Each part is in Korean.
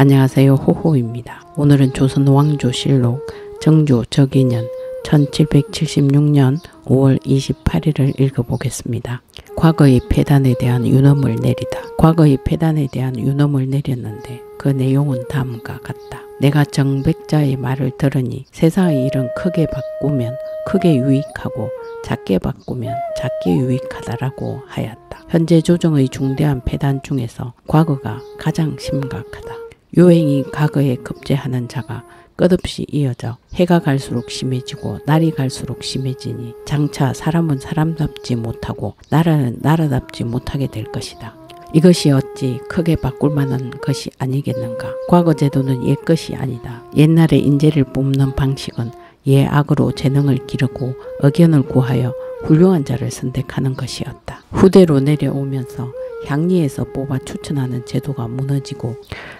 안녕하세요, 호호입니다. 오늘은 조선 왕조실록 정조 저기년 1776년 5월 28일을 읽어보겠습니다. 과거의 폐단에 대한 유념을 내리다. 과거의 폐단에 대한 유념을 내렸는데 그 내용은 다음과 같다. 내가 정백자의 말을 들으니 세상의 일은 크게 바꾸면 크게 유익하고 작게 바꾸면 작게 유익하다라고 하였다. 현재 조정의 중대한 폐단 중에서 과거가 가장 심각하다. 요행이 과거에 급제하는 자가 끝없이 이어져 해가 갈수록 심해지고 날이 갈수록 심해지니 장차 사람은 사람답지 못하고 나라는 나라답지 못하게 될 것이다. 이것이 어찌 크게 바꿀 만한 것이 아니겠는가. 과거 제도는 옛 것이 아니다. 옛날에 인재를 뽑는 방식은 예악으로 재능을 기르고 의견을 구하여 훌륭한 자를 선택하는 것이었다. 후대로 내려오면서 향리에서 뽑아 추천하는 제도가 무너지고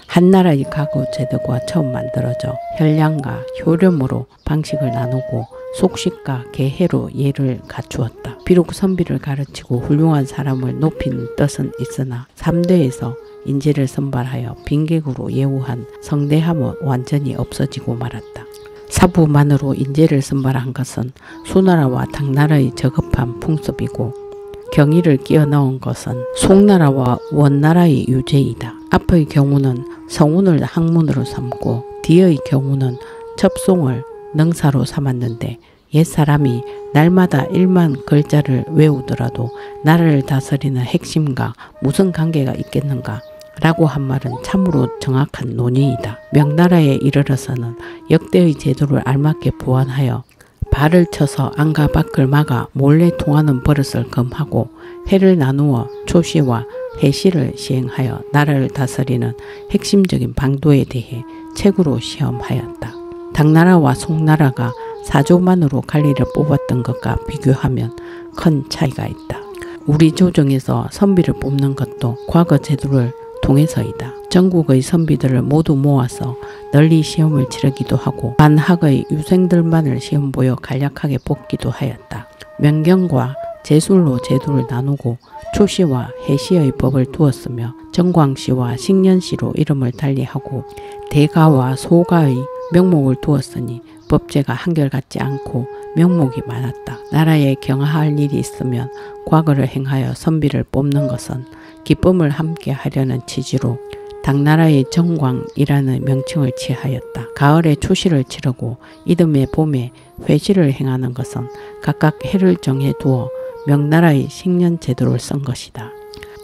한나라의 과거 제도가 처음 만들어져 혈량과 효렴으로 방식을 나누고 속식과 계해로 예를 갖추었다. 비록 선비를 가르치고 훌륭한 사람을 높이는 뜻은 있으나 3대에서 인재를 선발하여 빈객으로 예우한 성대함은 완전히 없어지고 말았다. 사부만으로 인재를 선발한 것은 수나라와 당나라의 저급한 풍습이고 경의를 끼워 넣은 것은 송나라와 원나라의 유제이다. 앞의 경우는 성운을 학문으로 삼고 뒤의 경우는 첩송을 능사로 삼았는데 옛사람이 날마다 1만 글자를 외우더라도 나라를 다스리는 핵심과 무슨 관계가 있겠는가 라고 한 말은 참으로 정확한 논의이다. 명나라에 이르러서는 역대의 제도를 알맞게 보완하여 발을 쳐서 안과 밖을 막아 몰래 통하는 버릇을 금하고 해를 나누어 초시와 해시를 시행하여 나라를 다스리는 핵심적인 방도에 대해 책으로 시험하였다. 당나라와 송나라가 사조만으로 관리를 뽑았던 것과 비교하면 큰 차이가 있다. 우리 조정에서 선비를 뽑는 것도 과거 제도를 통해서이다. 전국의 선비들을 모두 모아서 널리 시험을 치르기도 하고 반학의 유생들만을 시험 보여 간략하게 뽑기도 하였다. 명경과 제술로 제도를 나누고 초시와 해시의 법을 두었으며 정광시와 식년시로 이름을 달리하고 대가와 소가의 명목을 두었으니 법제가 한결같지 않고 명목이 많았다. 나라에 경하할 일이 있으면 과거를 행하여 선비를 뽑는 것은 기쁨을 함께 하려는 취지로 당나라의 정광이라는 명칭을 취하였다. 가을에 초시를 치르고 이듬해 봄에 회시를 행하는 것은 각각 해를 정해 두어 명나라의 식년 제도를 쓴 것이다.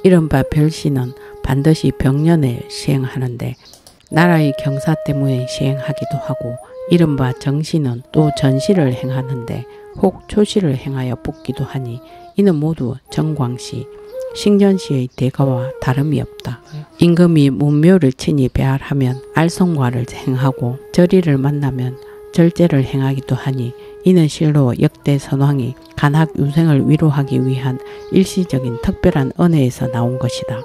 이른바 별시는 반드시 병년에 시행하는데 나라의 경사 때문에 시행하기도 하고 이른바 정시는 또 전시를 행하는데 혹 초시를 행하여 뽑기도 하니 이는 모두 정광시, 식년시의 대가와 다름이 없다. 임금이 문묘를 친히 배할하면 알성과를 행하고 절의를 만나면 절제를 행하기도 하니 이는 실로 역대 선왕이 간학 유생을 위로하기 위한 일시적인 특별한 은혜에서 나온 것이다.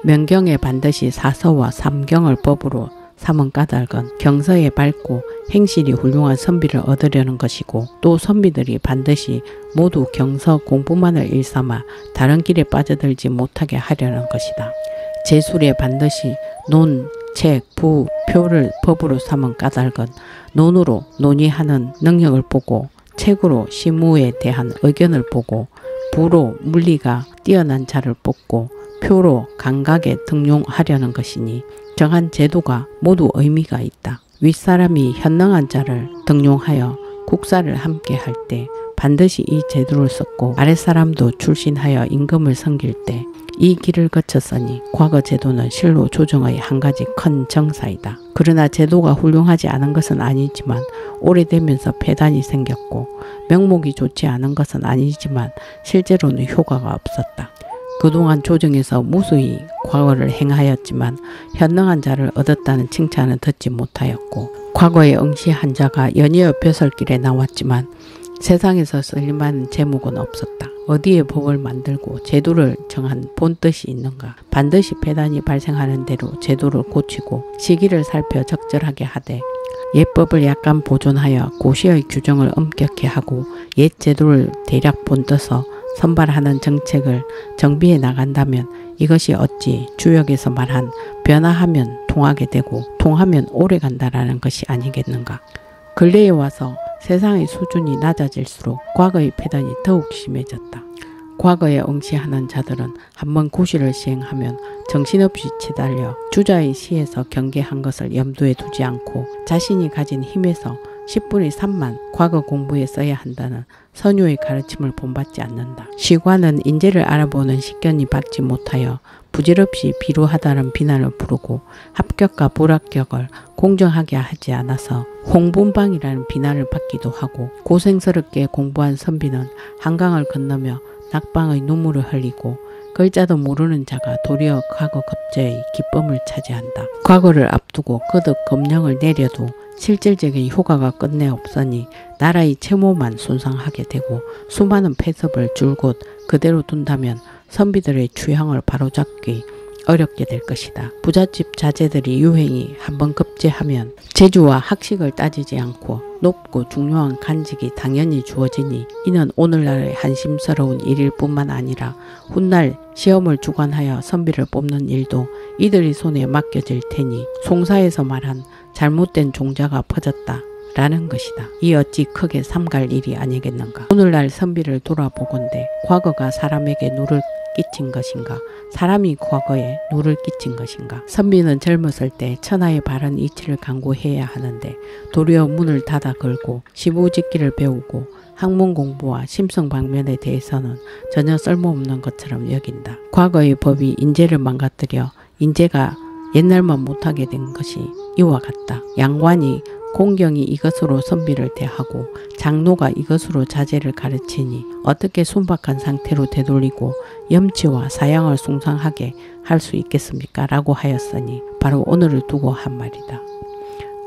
명경에 반드시 사서와 삼경을 법으로 삼은 까닭은 경서에 밝고 행실이 훌륭한 선비를 얻으려는 것이고 또 선비들이 반드시 모두 경서 공부만을 일삼아 다른 길에 빠져들지 못하게 하려는 것이다. 제술에 반드시 논, 책, 부, 표를 법으로 삼은 까닭은 논으로 논의하는 능력을 보고 책으로 시무에 대한 의견을 보고 부로 물리가 뛰어난 자를 뽑고 표로 감각에 등용하려는 것이니 정한 제도가 모두 의미가 있다. 윗사람이 현능한 자를 등용하여 국사를 함께 할 때 반드시 이 제도를 썼고 아랫사람도 출신하여 임금을 섬길 때 이 길을 거쳤으니 과거 제도는 실로 조정의 한 가지 큰 정사이다. 그러나 제도가 훌륭하지 않은 것은 아니지만 오래되면서 폐단이 생겼고 명목이 좋지 않은 것은 아니지만 실제로는 효과가 없었다. 그동안 조정에서 무수히 과거를 행하였지만 현능한 자를 얻었다는 칭찬은 듣지 못하였고 과거에 응시한 자가 연이어 벼슬길에 나왔지만 세상에서 쓸만한 제목은 없었다. 어디에 법을 만들고 제도를 정한 본뜻이 있는가. 반드시 폐단이 발생하는 대로 제도를 고치고 시기를 살펴 적절하게 하되 옛법을 약간 보존하여 고시의 규정을 엄격히 하고 옛 제도를 대략 본떠서 선발하는 정책을 정비해 나간다면 이것이 어찌 주역에서 말한 변화하면 통하게 되고 통하면 오래 간다라는 것이 아니겠는가. 근래에 와서 세상의 수준이 낮아질수록 과거의 폐단이 더욱 심해졌다. 과거에 응시하는 자들은 한번 고시를 시행하면 정신없이 치달려 주자의 시에서 경계한 것을 염두에 두지 않고 자신이 가진 힘에서 10분의 3만 과거 공부에 써야 한다는 선유의 가르침을 본받지 않는다. 시관은 인재를 알아보는 식견이 받지 못하여 부질없이 비루하다는 비난을 부르고 합격과 불합격을 공정하게 하지 않아서 홍분방이라는 비난을 받기도 하고 고생스럽게 공부한 선비는 한강을 건너며 낙방의 눈물을 흘리고 글자도 모르는 자가 도리어 과거 급제의 기쁨을 차지한다. 과거를 앞두고 거듭 검령을 내려도 실질적인 효과가 끝내 없으니 나라의 채모만 손상하게 되고 수많은 폐섭을 줄곧 그대로 둔다면 선비들의 취향을 바로잡기 어렵게 될 것이다. 부잣집 자제들이 유행이 한번 급제하면 재주와 학식을 따지지 않고 높고 중요한 간직이 당연히 주어지니 이는 오늘날의 한심스러운 일일 뿐만 아니라 훗날 시험을 주관하여 선비를 뽑는 일도 이들의 손에 맡겨질 테니 송사에서 말한 잘못된 종자가 퍼졌다 라는 것이다. 이 어찌 크게 삼갈 일이 아니겠는가. 오늘날 선비를 돌아보건대 과거가 사람에게 누를 끼친 것인가, 사람이 과거에 누를 끼친 것인가. 선비는 젊었을 때 천하의 바른 이치를 강구해야 하는데 도리어 문을 닫아 걸고 시부짓기를 배우고 학문 공부와 심성방면에 대해서는 전혀 쓸모없는 것처럼 여긴다. 과거의 법이 인재를 망가뜨려 인재가 옛날만 못하게 된 것이 이와 같다. 양관이 공경이 이것으로 선비를 대하고 장로가 이것으로 자제를 가르치니 어떻게 순박한 상태로 되돌리고 염치와 사양을 숭상하게 할 수 있겠습니까? 라고 하였으니 바로 오늘을 두고 한 말이다.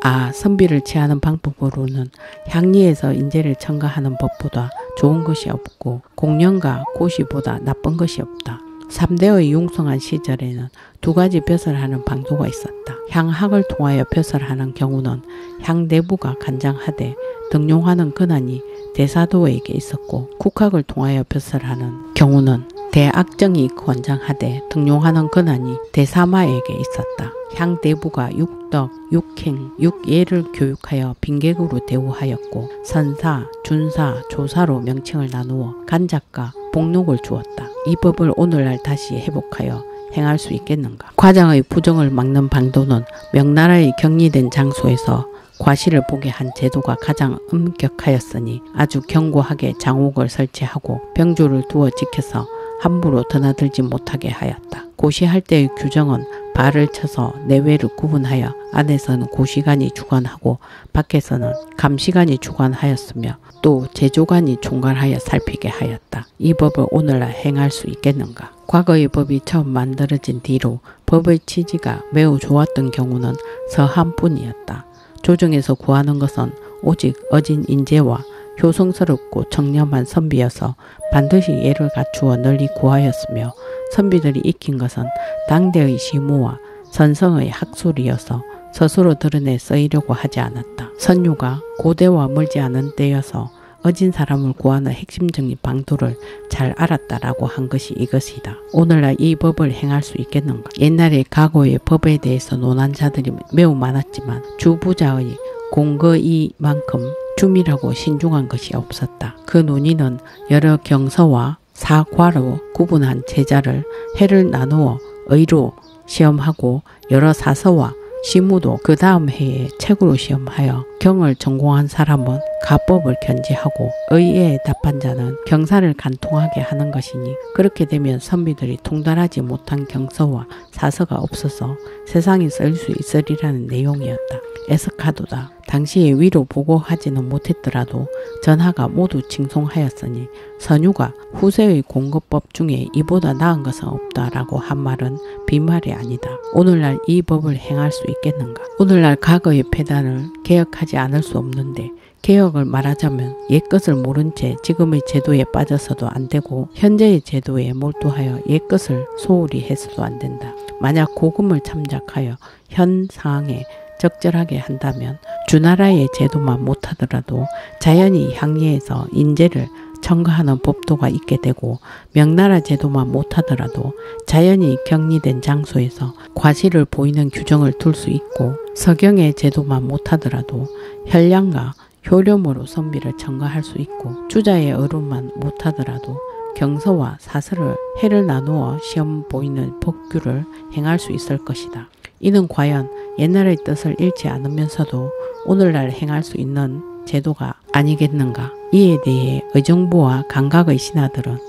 아, 선비를 취하는 방법으로는 향리에서 인재를 첨가하는 법보다 좋은 것이 없고 공령과 고시보다 나쁜 것이 없다. 3대의 융성한 시절에는 두 가지 벼슬하는 방도가 있었다. 향학을 통하여 벼슬하는 경우는 향대부가 간장하되 등용하는 권한이 대사도에게 있었고 국학을 통하여 벼슬하는 경우는 대악정이 권장하되 등용하는 권한이 대사마에게 있었다. 향대부가 육덕, 육행, 육예를 교육하여 빈객으로 대우하였고 선사, 준사, 조사로 명칭을 나누어 간작과 복록을 주었다. 이 법을 오늘날 다시 회복하여 행할 수 있겠는가. 과장의 부정을 막는 방도는 명나라의 격리된 장소에서 과시를 보게 한 제도가 가장 엄격하였으니 아주 견고하게 장옥을 설치하고 병조를 두어 지켜서 함부로 드나들지 못하게 하였다. 고시할 때의 규정은 발을 쳐서 내외를 구분하여 안에서는 고시관이 주관하고 밖에서는 감시관이 주관하였으며 또 제조관이 총괄하여 살피게 하였다. 이 법을 오늘날 행할 수 있겠는가? 과거의 법이 처음 만들어진 뒤로 법의 취지가 매우 좋았던 경우는 서한뿐이었다. 조정에서 구하는 것은 오직 어진 인재와 효성스럽고 청렴한 선비여서 반드시 예를 갖추어 널리 구하였으며 선비들이 익힌 것은 당대의 시무와 선성의 학술이어서 스스로 드러내 쓰이려고 하지 않았다. 선유가 고대와 멀지 않은 때여서 어진 사람을 구하는 핵심적인 방도를 잘 알았다라고 한 것이 이것이다. 오늘날 이 법을 행할 수 있겠는가? 옛날에 과거의 법에 대해서 논한 자들이 매우 많았지만 주부자의 공거이만큼 주밀하고 신중한 것이 없었다. 그 논의는 여러 경서와 사과로 구분한 제자를 해를 나누어 의로 시험하고 여러 사서와 시무도 그 다음 해에 책으로 시험하여 경을 전공한 사람은 가법을 견지하고 의에 답한 자는 경사를 간통하게 하는 것이니 그렇게 되면 선비들이 통달하지 못한 경서와 사서가 없어서 세상에 쓰일 수 있으리라는 내용이었다. 애석하도다. 당시에 위로 보고하지는 못했더라도 전하가 모두 칭송하였으니 선유가 후세의 공거법 중에 이보다 나은 것은 없다라고 한 말은 빈말이 아니다. 오늘날 이 법을 행할 수 있겠는가? 오늘날 과거의 폐단을 개혁하지 않을 수 없는데 개혁을 말하자면 옛것을 모른 채 지금의 제도에 빠져서도 안 되고 현재의 제도에 몰두하여 옛것을 소홀히 해서도 안 된다. 만약 고금을 참작하여 현 상황에 적절하게 한다면 주나라의 제도만 못하더라도 자연히 향리에서 인재를 첨가하는 법도가 있게 되고 명나라 제도만 못하더라도 자연이 격리된 장소에서 과실을 보이는 규정을 둘 수 있고 서경의 제도만 못하더라도 혈량과 효렴으로 선비를 첨가할 수 있고 주자의 어른만 못하더라도 경서와 사설을 해를 나누어 시험 보이는 법규를 행할 수 있을 것이다. 이는 과연 옛날의 뜻을 잃지 않으면서도 오늘날 행할 수 있는 제도가 아니겠는가. 이에 대해 의정부와 감각의 신하들은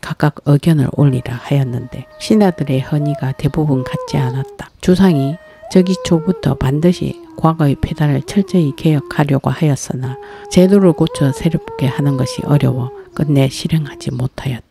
각각 의견을 올리라 하였는데 신하들의 헌의가 대부분 같지 않았다. 주상이 저기 초부터 반드시 과거의 폐단을 철저히 개혁하려고 하였으나 제도를 고쳐 새롭게 하는 것이 어려워 끝내 실행하지 못하였다.